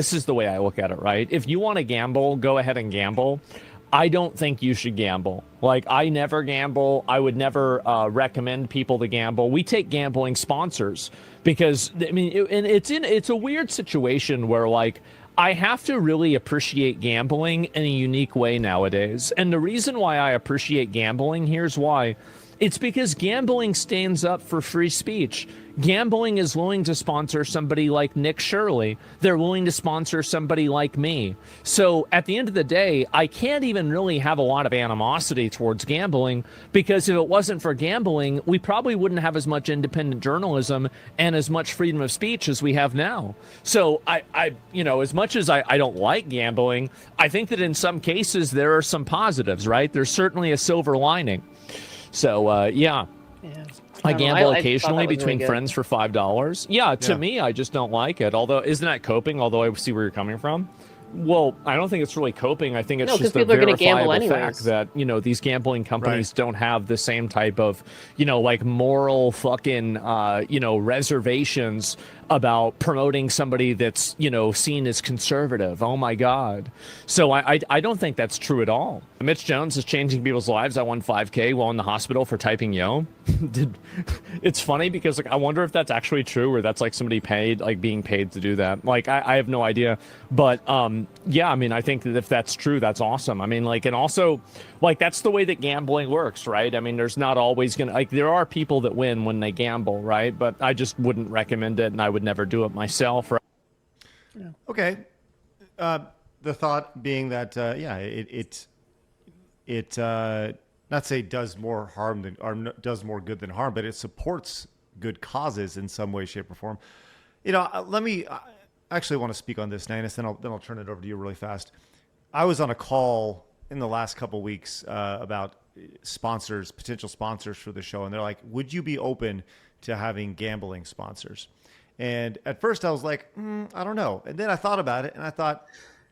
This is the way I look at it, right? If you want to gamble, go ahead and gamble. I don't think you should gamble. Like, I never gamble. I would never recommend people to gamble. We take gambling sponsors because, I mean, it's a weird situation where, like, I have to really appreciate gambling in a unique way nowadays. And the reason why I appreciate gambling, here's why. It's because gambling stands up for free speech. Gambling is willing to sponsor somebody like Nick Shirley. They're willing to sponsor somebody like me. So at the end of the day, I can't even really have a lot of animosity towards gambling, because if it wasn't for gambling, we probably wouldn't have as much independent journalism and as much freedom of speech as we have now. So as much as I don't like gambling, I think that in some cases there are some positives, right? There's certainly a silver lining. So, yeah. I gamble occasionally between friends for $5. Yeah, to me, I just don't like it. Although, isn't that coping? Although I see where you're coming from. Well, I don't think it's really coping. I think it's just a verifiable fact that, these gambling companies don't have the same type of, like moral fucking, reservations about promoting somebody that's, seen as conservative. Oh my God. So I don't think that's true at all. Mitch Jones is changing people's lives. I won 5K while in the hospital for typing yo. It's funny because, like, I wonder if that's actually true, or that's like somebody being paid to do that. Like, I have no idea. But yeah, I mean, I think that if that's true, that's awesome. I mean, like, and also, like, that's the way that gambling works, right? I mean, there's not always there are people that win when they gamble, right? But I just wouldn't recommend it, and I would never do it myself. Right? Yeah. Okay. The thought being that, it not say does more harm than, or does more good than harm, but it supports good causes in some way, shape, or form. Let me actually want to speak on this, Nanus, then I'll turn it over to you really fast. I was on a call in the last couple of weeks about potential sponsors for the show, and they're like, would you be open to having gambling sponsors? And at first I was like, I don't know. And then I thought about it, and I thought,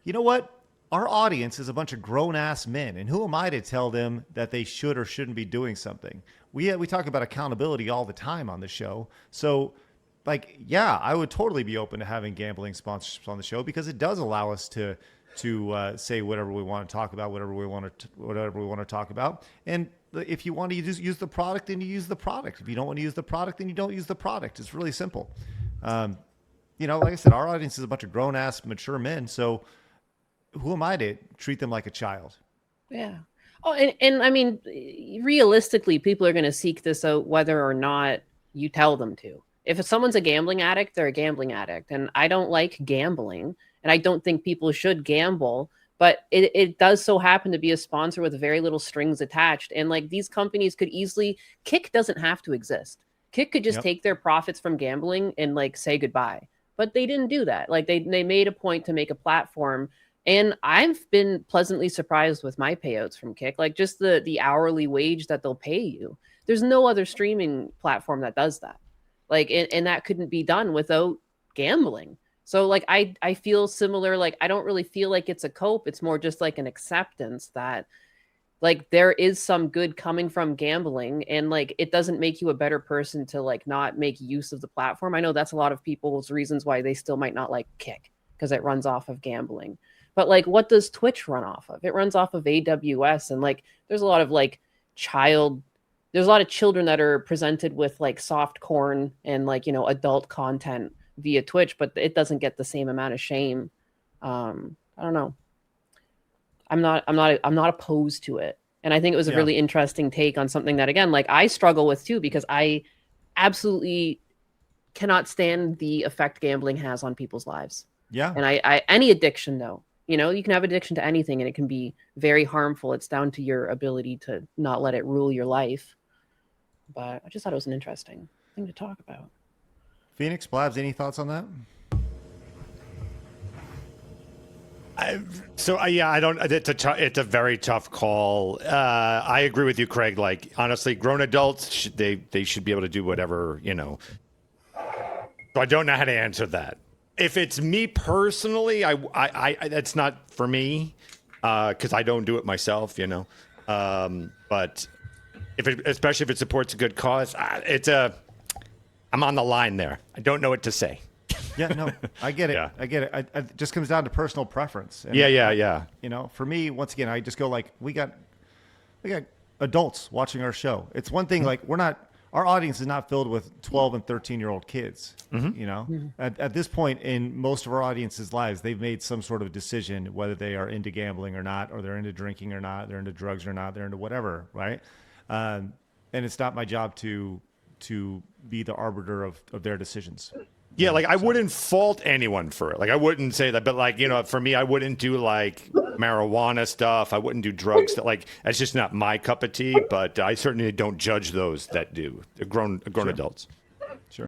you know what? Our audience is a bunch of grown-ass men, and who am I to tell them that they should or shouldn't be doing something? We talk about accountability all the time on the show. So, like, yeah, I would totally be open to having gambling sponsorships on the show, because it does allow us to say whatever we want to talk about, whatever we want to talk about. And if you want to use the product, then you use the product. If you don't want to use the product, then you don't use the product. It's really simple. Like I said, our audience is a bunch of grown-ass, mature men. So who am I to treat them like a child? Yeah. Oh, and I mean, realistically, people are going to seek this out whether or not you tell them to. If someone's a gambling addict, they're a gambling addict. And I don't like gambling, and I don't think people should gamble, but it does so happen to be a sponsor with very little strings attached. And like, these companies could easily, Kick doesn't have to exist. Kick could just take their profits from gambling and like say goodbye, but they didn't do that. Like, they made a point to make a platform. And I've been pleasantly surprised with my payouts from Kick, like just the hourly wage that they'll pay you. There's no other streaming platform that does that. Like, and that couldn't be done without gambling. So like, I feel similar. Like, I don't really feel like it's a cope. It's more just like an acceptance that like there is some good coming from gambling, and like, it doesn't make you a better person to like not make use of the platform. I know that's a lot of people's reasons why they still might not like Kick, because it runs off of gambling. But like, what does Twitch run off of? It runs off of AWS, and like, there's a lot of children that are presented with like soft corn and like, adult content via Twitch, but it doesn't get the same amount of shame. I don't know. I'm not opposed to it. And I think it was a really interesting take on something that, again, like, I struggle with too, because I absolutely cannot stand the effect gambling has on people's lives. Yeah. And I any addiction though, you can have addiction to anything and it can be very harmful. It's down to your ability to not let it rule your life. But I just thought it was an interesting thing to talk about. Phoenix, Blabs, any thoughts on that? I don't. It's a very tough call. I agree with you, Craig. Like, honestly, grown adults, they should be able to do whatever, So I don't know how to answer that. If it's me personally, I that's not for me, because I don't do it myself, But especially if it supports a good cause, I'm on the line there. I don't know what to say. Yeah, no, I get it. Yeah. I get it. It just comes down to personal preference. And Yeah. You know, for me, once again, I just go like, we got adults watching our show. It's one thing, like our audience is not filled with 12 and 13-year-old kids. You know, at this point in most of our audience's lives, they've made some sort of decision, whether they are into gambling or not, or they're into drinking or not, they're into drugs or not, they're into whatever, right? And it's not my job to be the arbiter of their decisions. Yeah, like I wouldn't fault anyone for it. Like I wouldn't say that, but like, you know, for me, I wouldn't do like marijuana stuff. I wouldn't do drugs. That like that's just not my cup of tea. But I certainly don't judge those that do. They're grown adults.